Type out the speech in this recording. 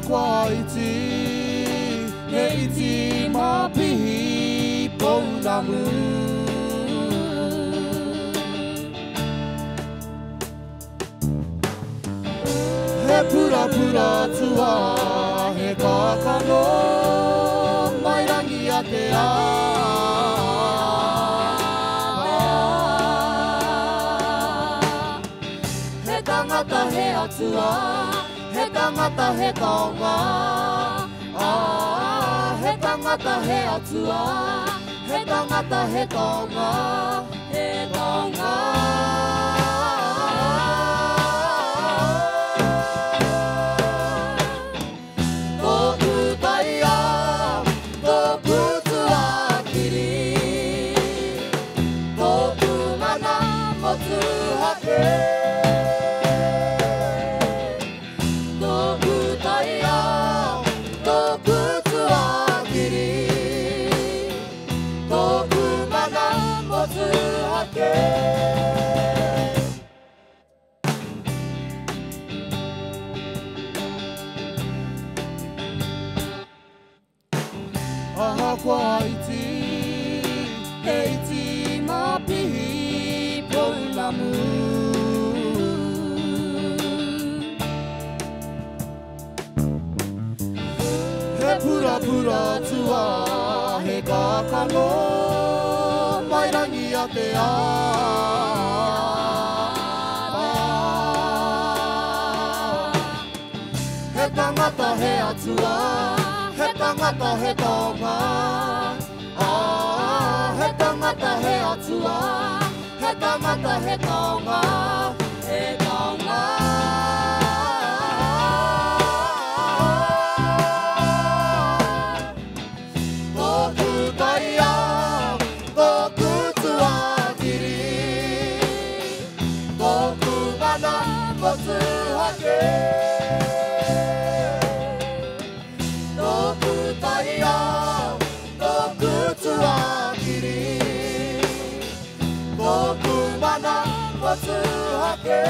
quite Haiti my people namu He pura pura tua he kakano mai rangi a te a He tangata he atua He tangata he kaunga He tangata he atua He tangata he kaunga He kaunga Tōku taia Tōku tua kiri Tōku mana motu hake Quite Haiti my people namu He pura pura tua he kakano mai rangi a te a He tangata he atua He tangata he kaunga He tangata he atua He tangata he kaunga He kaunga Tōku taia Tōku tua kiri Tōku mana motu hake Tōku taia, tōku tua kiri Tōku mana motu hake